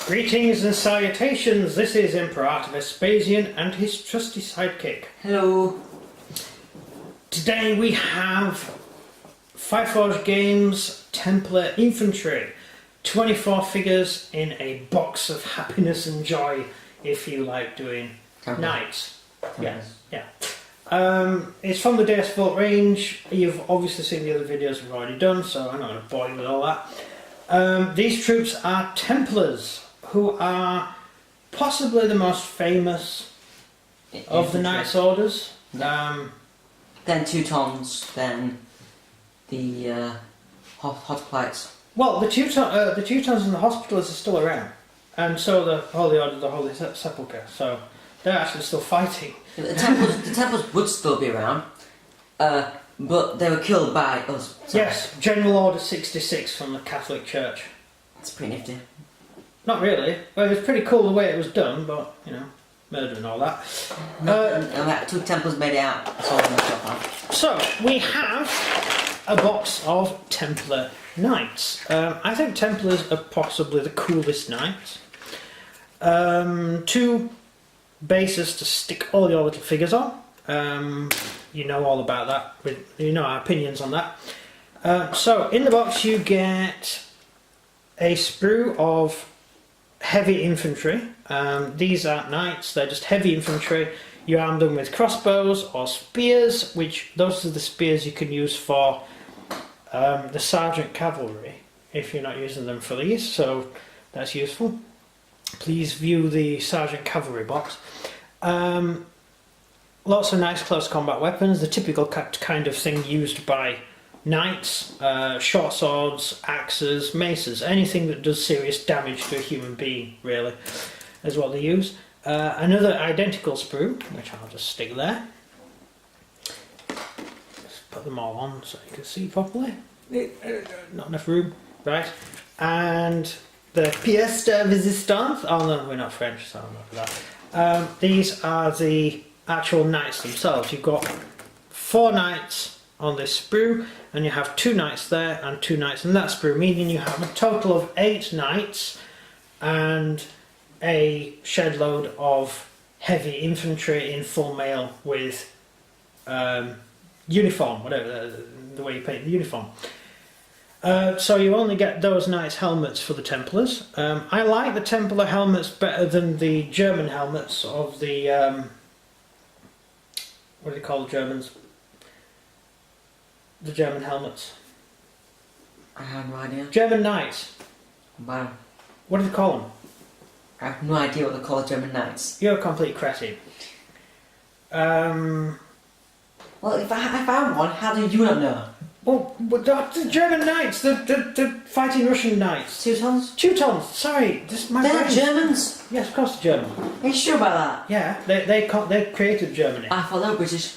Greetings and salutations, this is Imperator Vespasian and his trusty sidekick. Hello. Today we have Fireforge Games Templar Infantry. 24 figures in a box of happiness and joy if you like doing knights. Yes, yeah. It's from the DS Vault range. You've obviously seen the other videos we've already done, so I'm not going to bore you with all that. These troops are Templars, who are possibly the most famous of the Knights Orders. Then Teutons, then the Hoplites. Well, the Teutons and the Hospitallers are still around, and so the Holy Order, the Holy Sepulchre. So they're actually still fighting. The Templars would still be around, but they were killed by us. So Yes, General Order 66 from the Catholic Church. That's pretty nifty. Not really. Well, it was pretty cool the way it was done, but, you know, murder and all that. Two Templars made it out. That's all I'm talking So, we have a box of Templar Knights. I think Templars are possibly the coolest knights. Two bases to stick all your little figures on. You know all about that. You know our opinions on that. So, in the box you get a sprue of heavy infantry. These aren't knights, they're just heavy infantry. You arm them with crossbows or spears, which those are the spears you can use for the sergeant cavalry if you're not using them for these, so that's useful. Please view the sergeant cavalry box. Lots of nice close combat weapons, the typical kind of thing used by knights, short swords, axes, maces, anything that does serious damage to a human being, really, is what they use. Another identical sprue, which I'll just stick there. Just put them all on so you can see properly. Not enough room, right? And the pièce de résistance. Oh no, we're not French, so I'm not for that. These are the actual knights themselves. You've got 4 knights on this sprue, and you have 2 knights there and 2 knights in that sprue, meaning you have a total of 8 knights and a shed load of heavy infantry in full mail with uniform, whatever the way you paint the uniform. So you only get those knights' helmets for the Templars. I like the Templar helmets better than the German helmets of the what do they call the Germans? The German helmets. I have no idea. German knights. Wow. What do they call them? I have no idea what they call German Knights. You're a complete cretin. Well, if I found one, how do you not know? Well, the German knights, the fighting Russian knights. Teutons? Teutons, sorry. They're Germans? Yes, of course they're German. Are you sure about that? Yeah, they created Germany. I thought they were British.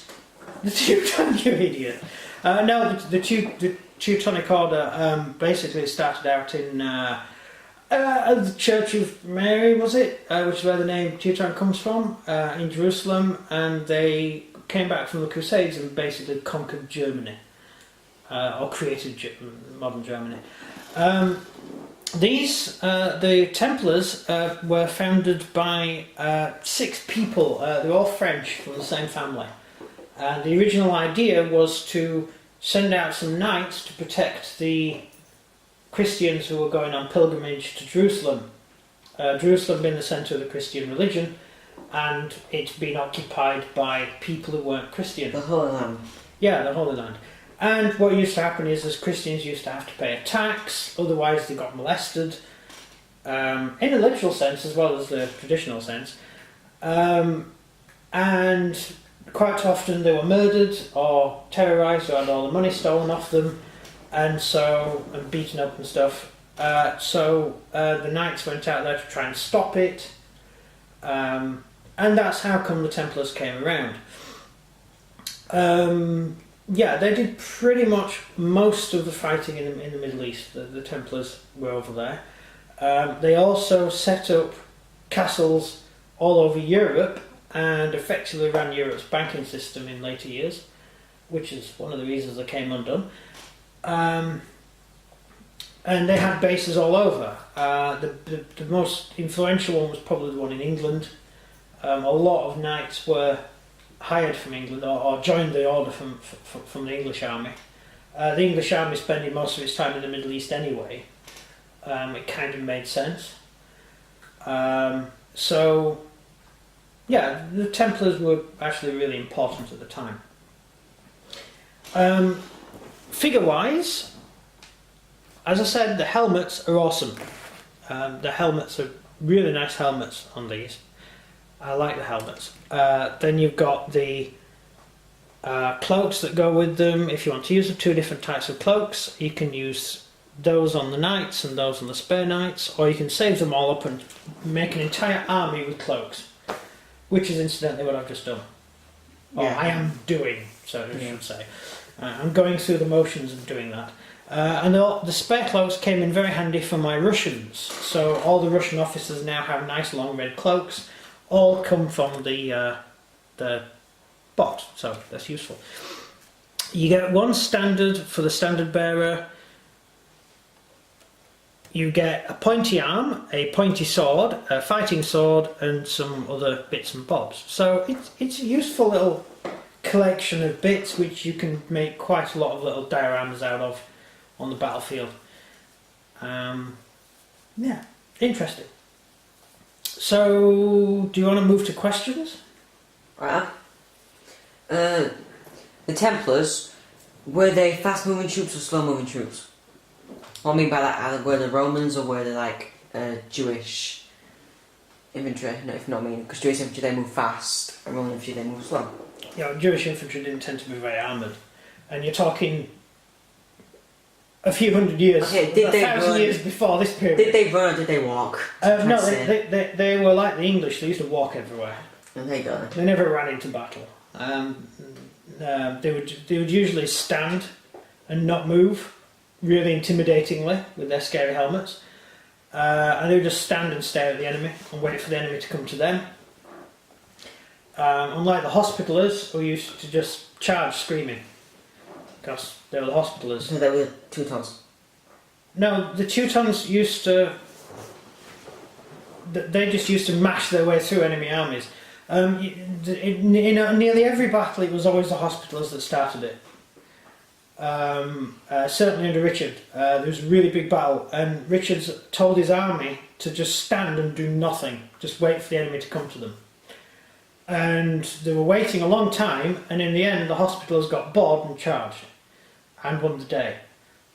The Teuton, you idiot. No, the Teutonic Order basically started out in the Church of Mary, was it? Which is where the name Teuton comes from, in Jerusalem, and they came back from the Crusades and basically conquered Germany, or created modern Germany. The Templars were founded by 6 people. They were all French from the same family. And the original idea was to send out some knights to protect the Christians who were going on pilgrimage to Jerusalem. Jerusalem being the centre of the Christian religion, and it's been occupied by people who weren't Christian. The Holy Land. Yeah, the Holy Land. And what used to happen is, as Christians used to have to pay a tax, otherwise they got molested, in a literal sense as well as the traditional sense. And quite often they were murdered or terrorised or had all the money stolen off them, and beaten up and stuff. So the knights went out there to try and stop it, and that's how come the Templars came around. Yeah, they did pretty much most of the fighting in the Middle East. The Templars were over there. They also set up castles all over Europe and effectively ran Europe's banking system in later years, which is one of the reasons they came undone. and they had bases all over. The most influential one was probably the one in England. A lot of knights were hired from England or joined the order from the English army. The English army spending most of its time in the Middle East anyway. It kind of made sense. So, yeah, the Templars were actually really important at the time. Figure-wise, as I said, the helmets are awesome. The helmets are really nice helmets on these. I like the helmets. Then you've got the cloaks that go with them. If you want to use the two different types of cloaks, you can use those on the knights and those on the spare knights, or you can save them all up and make an entire army with cloaks, which is incidentally what I've just done. Or I am doing, so I should say. I'm going through the motions of doing that. And the spare cloaks came in very handy for my Russians. So all the Russian officers now have nice long red cloaks, all come from the bot, so that's useful. You get one standard for the standard bearer. You get a pointy arm, a pointy sword, a fighting sword, and some other bits and bobs. So it's a useful little collection of bits which you can make quite a lot of little dioramas out of on the battlefield. Yeah, interesting. So, do you want to move to questions? Right. The Templars, were they fast-moving troops or slow-moving troops? What I mean by that, were they Romans or were they like Jewish infantry? No, if not, because Jewish infantry they move fast and Roman infantry they move slow. Yeah, Jewish infantry didn't tend to be very armoured, and you're talking a few hundred years, okay, did they 1,000 run, years before this period. Did they run or did they walk? No, they were like the English. They used to walk everywhere. And they go. They never ran into battle. They would usually stand and not move, really intimidatingly with their scary helmets, and they would just stand and stare at the enemy and wait for the enemy to come to them. Unlike the Hospitallers, who used to just charge screaming, because they were the Hospitallers. So they were Teutons? No, the Teutons used to... They just used to mash their way through enemy armies. In nearly every battle it was always the Hospitallers that started it. Certainly under Richard. There was a really big battle and Richard told his army to just stand and do nothing. Just wait for the enemy to come to them. And they were waiting a long time, and in the end the Hospitallers got bored and charged and won the day.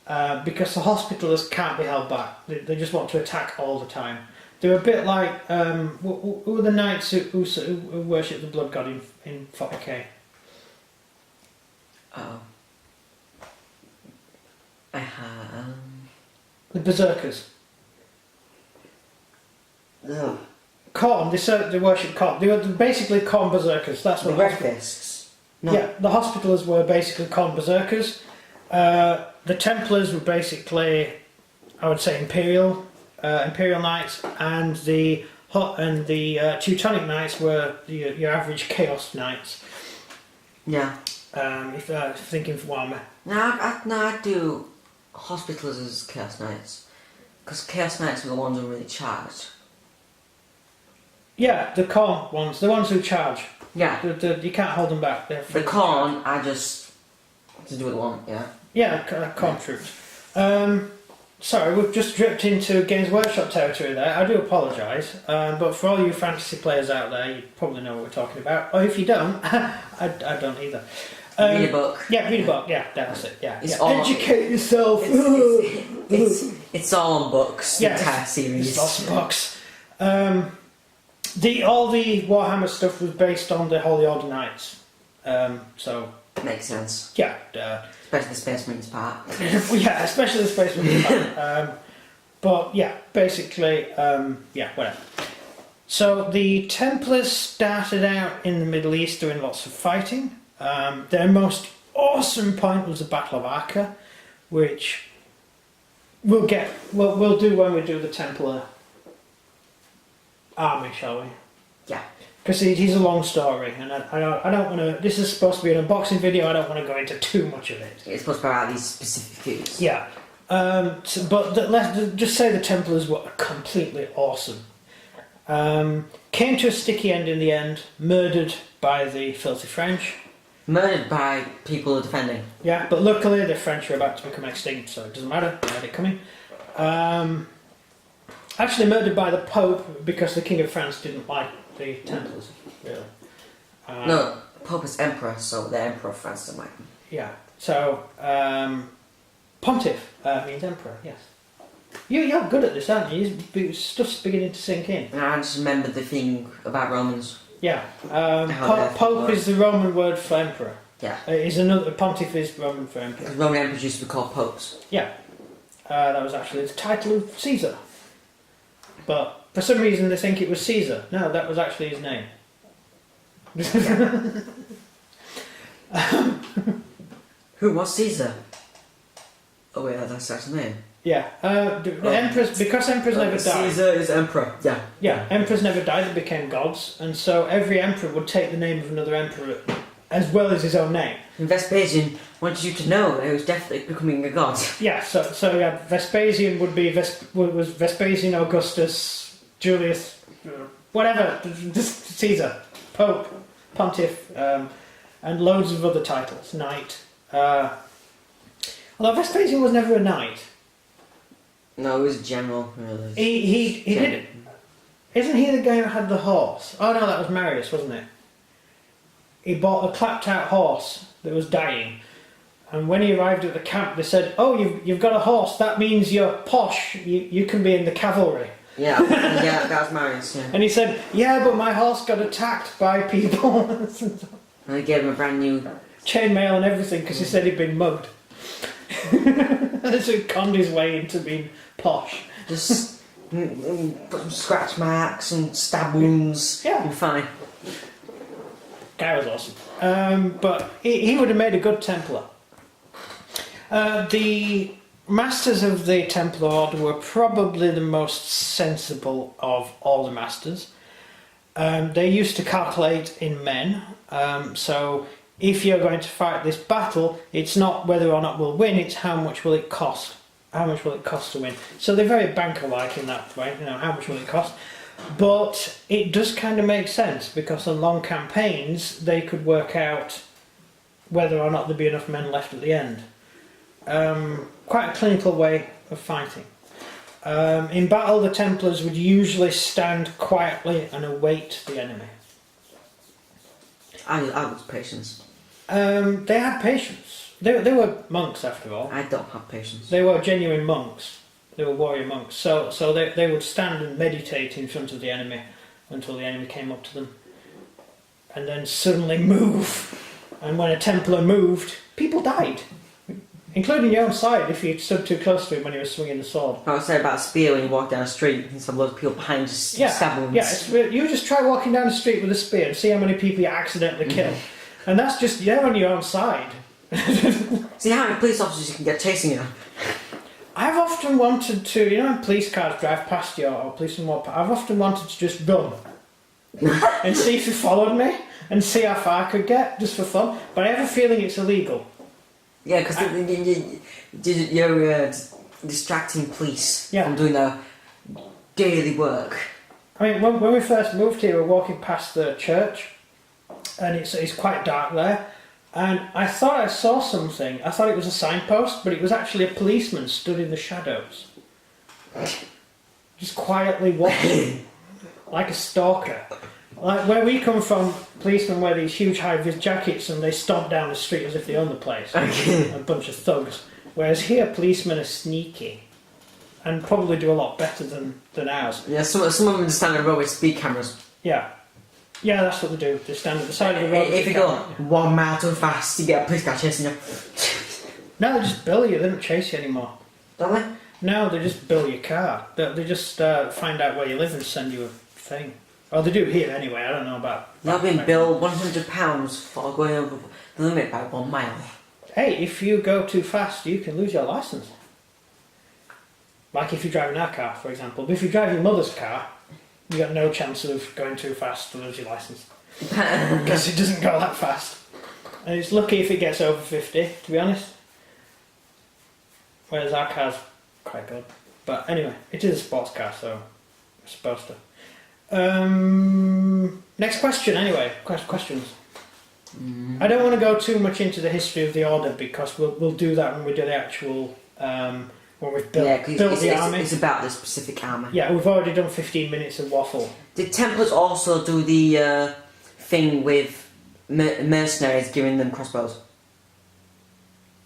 Because the Hospitallers can't be held back. They just want to attack all the time. They're a bit like who were the knights who worship the blood god in 40k? Oh. I have... The Berserkers. No. Khorne, they worship Khorne. They were basically Khorne Berserkers. That's what the Red Fists. No. Yeah, the Hospitallers were basically Khorne Berserkers. The Templars were basically, I would say, Imperial Knights, and the Teutonic Knights were your average Chaos Knights. Yeah. If thinking for Warhammer. No, I do Hospitallers as Chaos Knights, because Chaos Knights were the ones who really charged. Yeah, the Khorne ones, the ones who charge. Yeah. You can't hold them back. They're the Khorne, I just do what they want. Yeah. Yeah, Khorne troops. Sorry, we've just dripped into Games Workshop territory there. I do apologise, but for all you fantasy players out there, you probably know what we're talking about. Or if you don't, I don't either. Read a book. Yeah, read a book. Yeah, that's it. Yeah, It's yeah. all, Educate yourself. It's all on books. The entire series. It's lots of books. All the Warhammer stuff was based on the Holy Order Knights. So makes sense. Yeah. Especially the Space Marines part. Yeah, especially the Space Marines part. But yeah, basically, yeah, whatever. So the Templars started out in the Middle East doing lots of fighting. Their most awesome point was the Battle of Acre, which we'll do when we do the Templar army, shall we? Yeah. Because it is a long story, and I don't want to. This is supposed to be an unboxing video. I don't want to go into too much of it. It's supposed to be about these specific foods. Yeah, Let's just say the Templars were completely awesome. Came to a sticky end in the end, murdered by the filthy French. Murdered by people defending. Yeah, but luckily the French are about to become extinct, so it doesn't matter. They had it coming. Actually murdered by the Pope because the King of France didn't like the Templars, really. No, Pope is emperor, so the emperor of France doesn't like them. Yeah, so Pontiff means emperor, yes. You're good at this, aren't you? Stuff's beginning to sink in. And I just remembered the thing about Romans. Yeah, How Pope is the Roman word for emperor. Yeah. Is another Pontiff is Roman for emperor. Because Roman emperors used to be called popes. Yeah, that was actually the title of Caesar. But for some reason they think it was Caesar. No, that was actually his name. Who was Caesar? Oh wait, that's his name. Yeah, the emperors, because emperors never died. Caesar is emperor. Yeah. Yeah, emperors never died; they became gods, and so every emperor would take the name of another emperor as well as his own name. And Vespasian wanted you to know that he was definitely becoming a god. Yeah, so yeah, Vespasian would be was Vespasian, Augustus, Julius, whatever, just Caesar, Pope, Pontiff, and loads of other titles, knight. Although Vespasian was never a knight. No, he was a general. Really. He did. Isn't he the guy who had the horse? Oh no, that was Marius, wasn't it? He bought a clapped out horse that was dying, and when he arrived at the camp, they said, "Oh, you've got a horse. That means you're posh. You can be in the cavalry." Yeah, yeah, that was Marius. Yeah. And he said, "Yeah, but my horse got attacked by people." And they gave him a brand new chainmail and everything because he said he'd been mugged. So he conned his way into being posh. Just put some scratch marks and stab wounds. Yeah. You're fine. Guy was awesome. But he would have made a good Templar. The masters of the Templar Order were probably the most sensible of all the masters. They used to calculate in men. So if you're going to fight this battle, it's not whether or not we'll win, it's how much will it cost. How much will it cost to win? So they're very banker-like in that way, how much will it cost? But it does kind of make sense, because on long campaigns, they could work out whether or not there'd be enough men left at the end. Quite a clinical way of fighting. In battle, the Templars would usually stand quietly and await the enemy. I was patience. They had patience. They were monks, after all. I don't have patience. They were genuine monks. They were warrior monks. So they would stand and meditate in front of the enemy until the enemy came up to them. And then suddenly move. And when a Templar moved, people died. Including your own side, if you stood too close to him when he was swinging the sword. I was saying about a spear when you walk down the street and some loads of people behind just stab wounds. Yeah, you just try walking down the street with a spear and see how many people you accidentally kill. And that's just, you're on your own side. See how many police officers you can get chasing you. I've often wanted to, when police cars drive past you or policemen walk past, I've often wanted to just run and see if they followed me and see how far I could get, just for fun. But I have a feeling it's illegal. Yeah, because you're distracting police from doing their daily work. I mean, when we first moved here, we were walking past the church, and it's quite dark there, and I thought I saw something. I thought it was a signpost, but it was actually a policeman stood in the shadows, just quietly watching, like a stalker. Like where we come from, policemen wear these huge high-vis jackets and they stomp down the street as if they own the place. A bunch of thugs. Whereas here, policemen are sneaky and probably do a lot better than ours. Yeah, some of them just stand on the road with speed cameras. Yeah. Yeah, that's what they do. They stand at the side of the road. If you go 1 mile too fast, you get a police car chasing you. No, they just bill you. They don't chase you anymore. Don't they? No, they just bill your car. They just find out where you live and send you a thing. Oh, they do here anyway. I don't know about. I've been billed £100 for going over the limit by 1 mile. Hey, if you go too fast, you can lose your license. Like if you're driving our car, for example. But if you drive your mother's car, you got no chance of going too fast to lose your license because it doesn't go that fast. And it's lucky if it gets over 50, to be honest. whereas our car's quite good. But anyway, it is a sports car, so it's supposed to. Next question, anyway. Questions. I don't want to go too much into the history of the Order because we'll do that when we do the actual when we've built the army. It's about the specific army. Yeah, we've already done 15 minutes of waffle. Did Templars also do the thing with mercenaries giving them crossbows?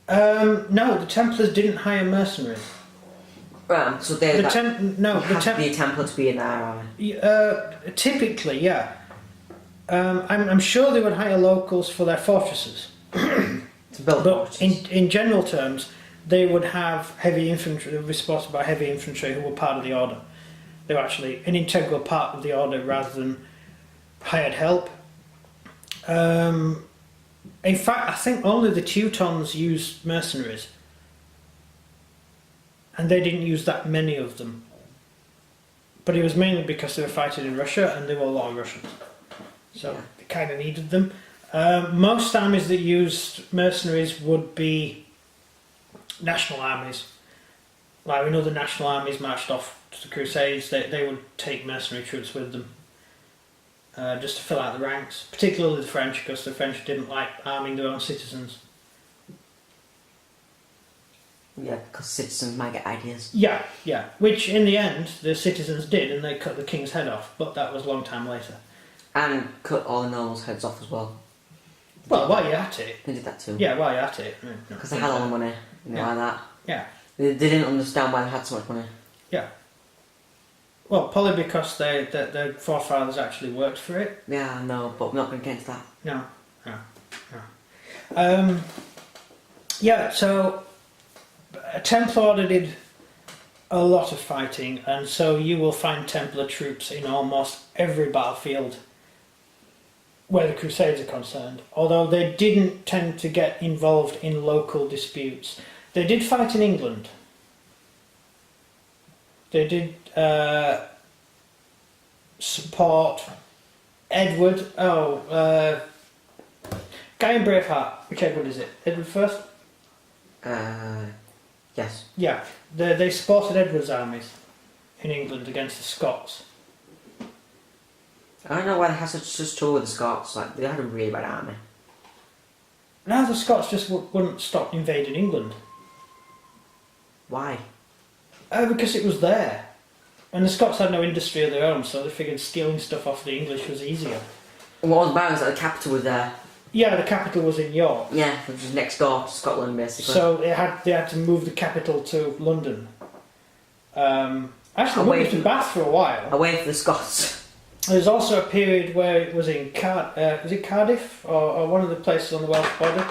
No, the Templars didn't hire mercenaries. Right, so they have to be a Templar to be in our army. Typically, yeah. I'm sure they would hire locals for their fortresses. To build but fortresses. in general terms, they would have heavy infantry. They would be supported by heavy infantry who were part of the Order. They were actually an integral part of the Order rather than hired help. In fact, I think only the Teutons used mercenaries. And they didn't use that many of them. But it was mainly because they were fighting in Russia and there were a lot of Russians. So they kind of needed them. Most armies that used mercenaries would be national armies. Like we know the national armies marched off to the Crusades, they would take mercenary troops with them. Just to fill out the ranks. Particularly the French, because the French didn't like arming their own citizens. Yeah, because citizens might get ideas. Yeah. Which in the end, the citizens did, and they cut the king's head off. But that was a long time later. And cut all the nobles' heads off as well. Well, while you're at it. They did that too. Yeah, while you're at it. Because they had all the money, like that. Yeah. They didn't understand why they had so much money. Yeah. Well, probably because their forefathers actually worked for it. Yeah, no, but we're not going to get into that. No. Yeah, so a Templar Order did a lot of fighting, and so you will find Templar troops in almost every battlefield where the Crusades are concerned, although they didn't tend to get involved in local disputes. They did fight in England. They did support Edward. Guy in Braveheart. Which Edward is it? Edward first? Yes. Yeah, they supported Edward's armies in England against the Scots. I don't know why they had such trouble with the Scots. Like, they had a really bad army. Now the Scots just wouldn't stop invading England. Why? Because it was there. And the Scots had no industry of their own, so they figured stealing stuff off the English was easier. What was bad was that the capital was there. Yeah, the capital was in York. Yeah, which was next door to Scotland, basically. So they had to move the capital to London. Actually, Away moved to Bath for a while. Away from the Scots. There was also a period where it was in was it Cardiff or one of the places on the Welsh border?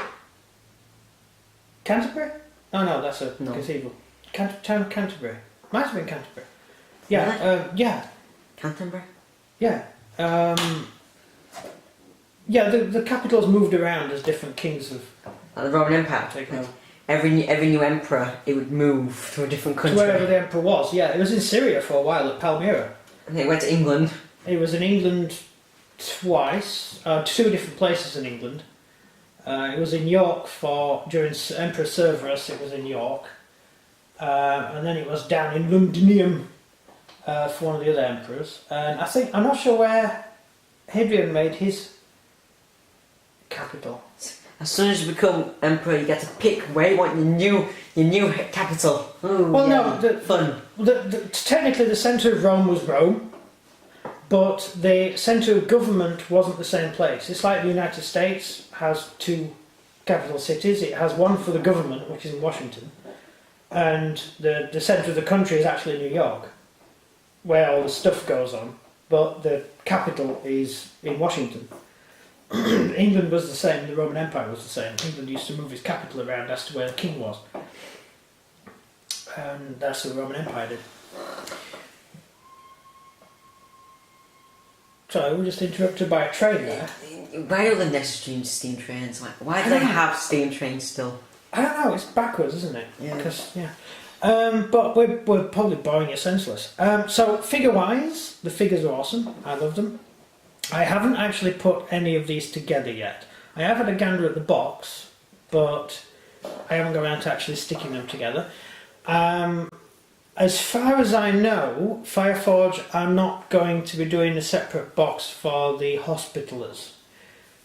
Canterbury? Oh no, that's a cathedral. Town of Canterbury. Might have been Canterbury. Yeah, Really? yeah. Canterbury? Yeah. Yeah, the capitals moved around as different kings have Like the Roman Empire. taken over. Every new emperor, it would move to a different country. Wherever the emperor was, yeah. It was in Syria for a while at Palmyra. And it went to England. It was in England twice, two different places in England. It was in York during Emperor Severus, it was in York. And then it was down in Londinium for one of the other emperors. And I'm not sure where Hadrian made his capital. As soon as you become emperor, you get to pick where you want your new capital. Ooh, Well, yeah. no, Fun. Technically the centre of Rome was Rome, but the centre of government wasn't the same place. It's like the United States has two capital cities. It has one for the government, which is in Washington, and the centre of the country is actually New York, where all the stuff goes on, but the capital is in Washington. England was the same, the Roman Empire was the same. England used to move its capital around as to where the king was. And that's what the Roman Empire did. Sorry, we were just interrupted by a train there. Why do the next steam trains? Like, why do they have steam trains still? I don't know, it's backwards, isn't it? Yeah. Because, yeah. But we're probably boring you senseless. So, figure-wise, the figures are awesome. I love them. I haven't actually put any of these together yet. I have had a gander at the box, but I haven't got around to actually sticking them together. As far as I know, Fireforge are not going to be doing a separate box for the Hospitallers.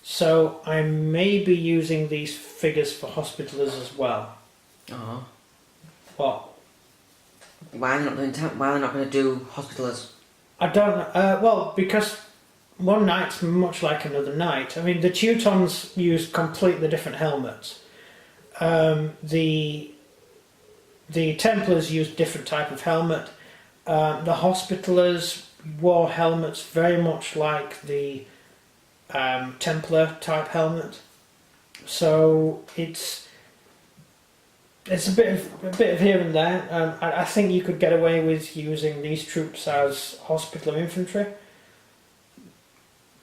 So I may be using these figures for Hospitallers as well. Oh. What? Why are they not going to do Hospitallers? I don't know. Well, because one knight's much like another knight. I mean, the Teutons used completely different helmets. The Templars used different type of helmet. The Hospitallers wore helmets very much like the Templar type helmet. So it's a bit of here and there. I think you could get away with using these troops as Hospitaller Infantry,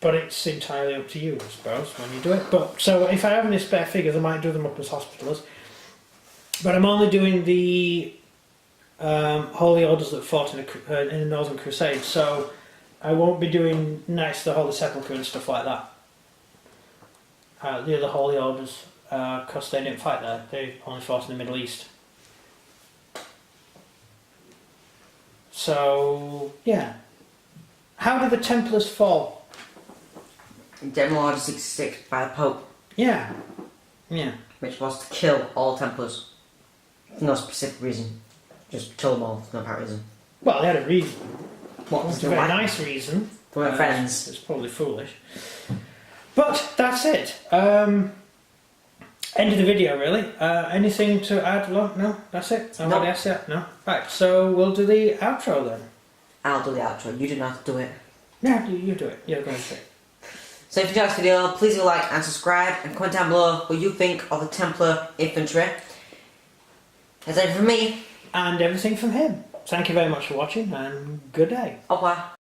but it's entirely up to you, I suppose, when you do it. But so if I have any spare figures, I might do them up as Hospitallers. But I'm only doing the Holy Orders that fought in the Northern Crusade, so I won't be doing Knights of the Holy Sepulchre and stuff like that. The other Holy Orders, because they didn't fight there, they only fought in the Middle East. So, yeah. How did the Templars fall? In General Order 66 by the Pope. Yeah. Yeah. Which was to kill all Templars. No specific reason. Just kill them all for no apparent reason. Well, they had a reason. What was It's a very nice reason. They weren't friends. It's probably foolish. But that's it. End of the video, really. Anything to add? No? That's it? No. That's it? No? Right, so we'll do the outro then. I'll do the outro. You do not have to do it. Yeah, you do it. You're going to it. So if you enjoyed this video, please do like and subscribe and comment down below what you think of the Templar Infantry. That's it from me. And everything from him. Thank you very much for watching, and good day. Au revoir.